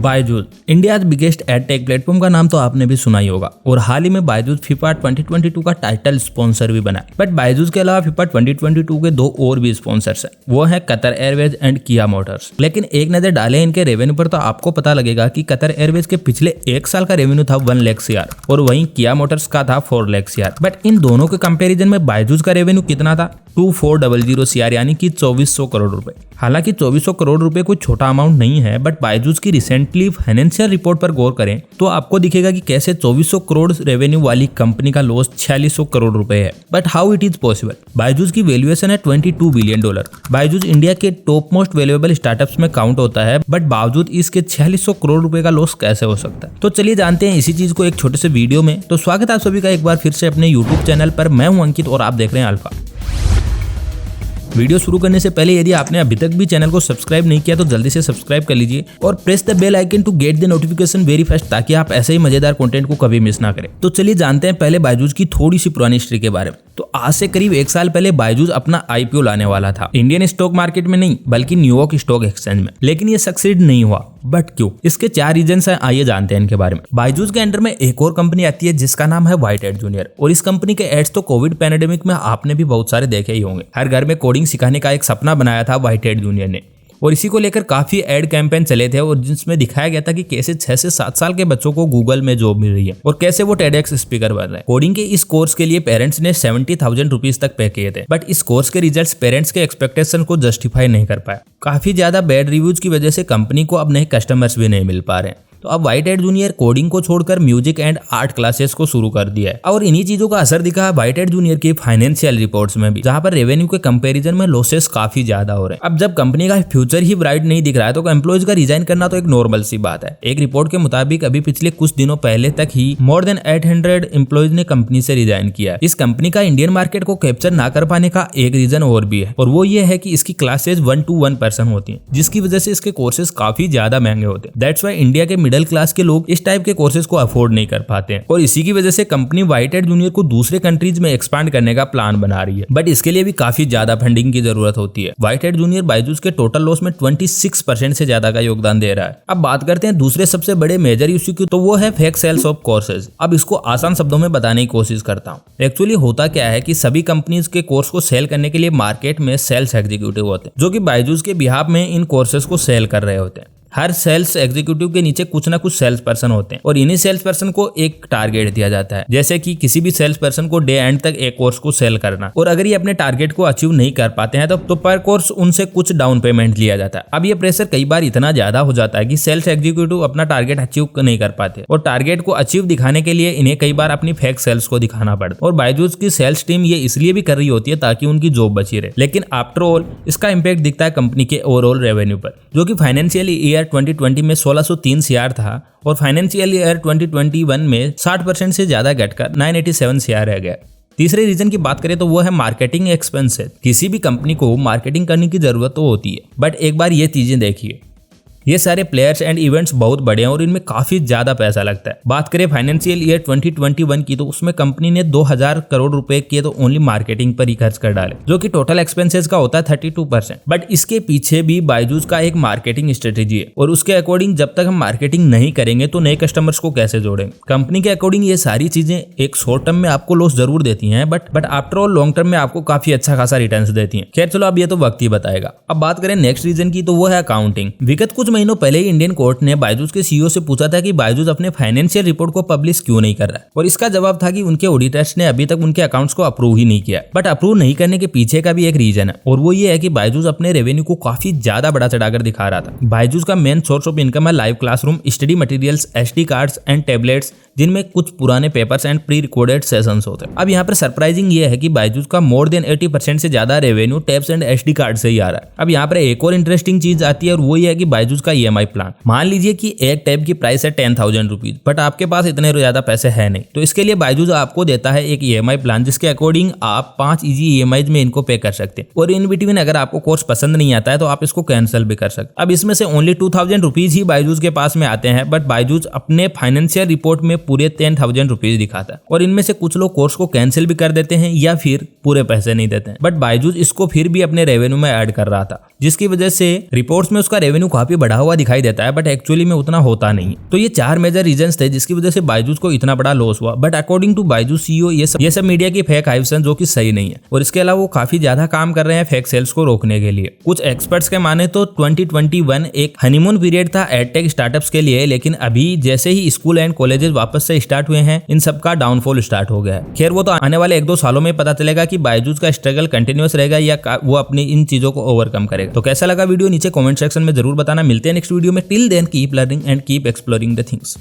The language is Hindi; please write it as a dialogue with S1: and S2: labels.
S1: Byju's India biggest ed tech platform का नाम तो आपने भी सुना ही होगा और हाल ही में बायजूस फीफा 2022 का टाइटल स्पॉन्सर भी बना है। बट बायजूस के अलावा फीफा 2022 के दो और भी स्पॉन्सर्स हैं, वो है कतर एयरवेज एंड किया मोटर्स। लेकिन एक नजर डालें इनके रेवेन्यू पर तो आपको पता लगेगा कि कतर एयरवेज के पिछले एक साल का रेवेन्यू था 1 लाख CR और वहीं किया मोटर्स का था 4 लाख CR। बट इन दोनों के कंपैरिजन में बायजूस का रेवेन्यू कितना था? 2400 CR यानी कि 2400 करोड़ रुपए। हालांकि 2400 करोड़ रुपए कोई छोटा अमाउंट नहीं है, बट बायजूस की रिसेंटली फाइनेंशियल रिपोर्ट पर गौर करें तो आपको दिखेगा कि कैसे 2400 करोड़ रेवेन्यू वाली कंपनी का लॉस 4600 करोड़ रुपए है। But how it is possible? Byju's की वैल्यूएशन है $22 बिलियन। बायजूस इंडिया के टॉप मोस्ट वैल्यूएबल स्टार्टअप्स में काउंट होता है, बट बावजूद इसके 4600 करोड़ रुपए का लॉस कैसे हो सकता है? तो चलिए जानते हैं इसी चीज को एक छोटे से वीडियो में। तो स्वागत है आप सभी का एक बार फिर से अपने यूट्यूब चैनल पर। मैं हूं अंकित और आप देख रहे हैं अल्फा। वीडियो शुरू करने से पहले यदि आपने अभी तक भी चैनल को सब्सक्राइब नहीं किया तो जल्दी से सब्सक्राइब कर लीजिए और press the bell icon to get the notification very fast, ताकि आप ऐसे ही मजेदार कंटेंट को कभी मिस ना करें। तो चलिए जानते हैं पहले बायजूस की थोड़ी सी पुरानी हिस्ट्री के बारे में। तो आज से करीब 1 साल पहले बायजूस अपना IPO लाने वाला था, इंडियन स्टॉक मार्केट में नहीं बल्कि न्यूयॉर्क स्टॉक एक्सचेंज में। लेकिन ये सक्सीड नहीं हुआ। बट क्यों? इसके 4 रीजंस हैं, आइए जानते हैं इनके बारे में। बायजूस के अंडर में एक और कंपनी आती है जिसका नाम है व्हाइटहेड जूनियर, और इस कंपनी के एड्स तो कोविड पैंडेमिक में आपने भी बहुत सारे देखे ही होंगे। हर घर में कोडिंग सिखाने का एक सपना बनाया था व्हाइटहेड जूनियर ने, और इसी को लेकर काफी एड कैंपेन चले थे और जिसमें दिखाया गया था कि कैसे 6 से 7 साल के बच्चों को गूगल में जॉब मिल रही है और कैसे वो TEDx स्पीकर बन रहे हैं। कोडिंग के इस कोर्स के लिए पेरेंट्स ने 70,000 रुपीज तक पे किए थे, बट इस कोर्स के रिजल्ट्स पेरेंट्स के एक्सपेक्टेशन को जस्टिफाई नहीं कर पाए। काफी ज्यादा बैड रिव्यूज की वजह से कंपनी को अब नए कस्टमर्स भी नहीं मिल पा रहे हैं। तो अब व्हाइटहेड जूनियर कोडिंग को छोड़कर म्यूजिक एंड आर्ट क्लासेस को शुरू कर दिया है, और इन्हीं चीजों का असर दिखा है व्हाइटहेड जूनियर की फाइनेंशियल रिपोर्ट्स में भी, जहां पर रेवेन्यू के कंपैरिजन में लॉसेस काफी ज्यादा हो रहे हैं। अब जब कंपनी का फ्यूचर ही ब्राइट नहीं दिख रहा है तो एम्प्लॉयज का रिजाइन करना तो एक नॉर्मल सी बात है। एक रिपोर्ट के मुताबिक अभी पिछले कुछ दिनों पहले तक ही मोर देन 800 एम्प्लॉयज ने कंपनी से रिजाइन किया है। इस कंपनी का इंडियन मार्केट को कैप्चर ना कर पाने का एक रीजन और भी है, और वो ये है कि इसकी क्लासेज 1-to-1 पर्सन होती है, जिसकी वजह से इसके कोर्सेज काफी ज्यादा महंगे होते हैं। दैट्स व्हाई इंडिया के मिडिल क्लास के लोग इस टाइप के कोर्सेज को अफोर्ड नहीं कर पाते हैं, और इसी की वजह से कंपनी व्हाइटहेड जूनियर को दूसरे कंट्रीज में एक्सपांड करने का प्लान बना रही है। बट इसके लिए भी काफी ज्यादा फंडिंग की जरूरत होती है। व्हाइटहेड जूनियर बायजूस के टोटल लॉस में 26% से ज्यादा का योगदान दे रहा है। अब बात करते हैं दूसरे सबसे बड़े मेजर इश्यू की, तो वो है फेक सेल्स ऑफ कोर्सेज। अब इसको आसान शब्दों में बताने की कोशिश करता हूँ। एक्चुअली होता क्या है कि सभी कंपनीज के कोर्स को सेल करने के लिए मार्केट में सेल्स एग्जीक्यूटिव होते हैं, जो कि बायजूस के बिहाफ में इन कोर्सेज को सेल कर रहे होते हैं। हर सेल्स एग्जीक्यूटिव के नीचे कुछ ना कुछ सेल्स पर्सन होते हैं, और इन्हीं सेल्स पर्सन को एक टारगेट दिया जाता है, जैसे कि किसी भी सेल्स पर्सन को डे एंड तक एक कोर्स को सेल करना, और अगर ये अपने टारगेट को अचीव नहीं कर पाते हैं तो पर कोर्स उनसे कुछ डाउन पेमेंट लिया जाता है। अब ये प्रेशर कई बार इतना ज्यादा हो जाता है कि सेल्स एग्जीक्यूटिव अपना टारगेट अचीव नहीं कर पाते, और टारगेट को अचीव दिखाने के लिए इन्हें कई बार अपनी फेक सेल्स को दिखाना पड़ता है। और बायजूस की सेल्स टीम ये इसलिए भी कर रही होती है ताकि उनकी जॉब बची रहे। लेकिन आफ्टर ऑल इसका इंपैक्ट दिखता है कंपनी के ओवरऑल रेवेन्यू पर, जो कि फाइनेंशियल ईयर 2020 में 1603 CR था, और फाइनेंशियल ईयर 2021 में 60% से ज्यादा घटकर 987 CR रह गया। तीसरे रीजन की बात करें तो वो है मार्केटिंग एक्सपेंसेस। किसी भी कंपनी को मार्केटिंग करने की जरूरत तो होती है, बट एक बार ये चीजें देखिए, ये सारे प्लेयर्स एंड इवेंट्स बहुत बड़े हैं और इनमें काफी ज्यादा पैसा लगता है। बात करें फाइनेंशियल ईयर 2021 की, तो उसमें कंपनी ने 2000 करोड़ रुपए के तो ओनली मार्केटिंग पर ही खर्च कर डाले, जो कि टोटल एक्सपेंसेस का होता है 32%। बट इसके पीछे भी बायजूस का एक मार्केटिंग स्ट्रेटेजी है, और उसके अकॉर्डिंग जब तक हम मार्केटिंग नहीं करेंगे तो नए कस्टमर्स को कैसे जोड़ेंगे। कंपनी के अकॉर्डिंग ये सारी चीजें एक शॉर्ट टर्म में आपको लॉस जरूर देती है, but after all long term में आपको काफी अच्छा खासा रिटर्न्स देती है। खैर चलो, अब ये तो वक्त ही बताएगा। अब बात करें नेक्स्ट रीजन की, तो वो है अकाउंटिंग। विगत कुछ महीनों पहले ही इंडियन कोर्ट ने बायजूस के CEO से पूछा था कि बायजूस अपने फाइनेंशियल रिपोर्ट को पब्लिश क्यों नहीं कर रहा है, और इसका जवाब था कि उनके ऑडिटर्स ने अभी तक उनके अकाउंट्स को अप्रूव ही नहीं किया। बट अप्रूव नहीं करने के पीछे का भी एक रीजन है, और वो ये है कि बायजूस अपने रेवेन्यू को काफी ज्यादा बड़ा चढ़ाकर दिखा रहा था। बायजूस का मेन सोर्स ऑफ इनकम है live classroom, study materials, SD cards and tablets, जिनमें कुछ पुराने papers and pre recorded sessions होते हैं। अब यहाँ पर सरप्राइजिंग ये है कि बायजूस का मोर देन 80% से ज्यादा revenue tabs and SD card से ही आ रहा है। अब यहाँ पर एक और इंटरेस्टिंग चीज आती है, और वो ये है कि बायजूस का EMI प्लान। मान लीजिए कि एक टैब की प्राइस है 10,000 रुपीज, बट आपके पास इतने ज्यादा पैसे है नहीं, तो इसके लिए बायजूस आपको देता है एक EMI प्लान, जिसके अकॉर्डिंग आप 5 इजी EMIs में इनको पे कर सकते हैं, और इन बिटवीन अगर आपको कोर्स पसंद नहीं आता है तो आप इसको कैंसिल भी कर सकते। अब इसमें से ओनली 2,000 रुपीज ही बायजूस के पास में आते हैं, बट बायजूस अपने फाइनेंशियल रिपोर्ट में पूरे 10,000 रुपीज दिखाता है, और इनमें से कुछ लोग कोर्स को कैंसिल भी कर देते हैं या फिर पूरे पैसे नहीं देते हैं। बट बायजूस इसको फिर भी अपने रेवेन्यू में ऐड कर रहा था, जिसकी वजह से रिपोर्ट्स में उसका रेवेन्यू काफी बढ़ा बढ़ा हुआ दिखाई देता है बट एक्चुअली में उतना होता नहीं। तो ये 4 मेजर रीजंस थे जिसकी वजह से बायजूस को इतना बड़ा लॉस हुआ। But according to Byju's CEO ये सब मीडिया की फेक हाइप्स हैं जो कि सही नहीं है, और इसके अलावा वो काफी ज्यादा काम कर रहे हैं फेक सेल्स को रोकने के लिए। कुछ एक्सपर्ट्स के माने तो 2021 एक हनीमून पीरियड था एडटेक स्टार्टअप्स के लिए, लेकिन अभी जैसे ही स्कूल एंड कॉलेजेस वापस से स्टार्ट हुए हैं इन सब का डाउनफॉल स्टार्ट हो गया है। खैर वो तो आने वाले 1-2 सालों में पता चलेगा कि बायजूस का स्ट्रगल कंटिन्यूअस रहेगा या वो अपनी इन चीजों को ओवरकम करेगा। तो कैसा लगा वीडियो नीचे कमेंट सेक्शन में जरूर बताना। मिलते हैं नेक्स्ट वीडियो में। Till then keep learning and keep exploring the things.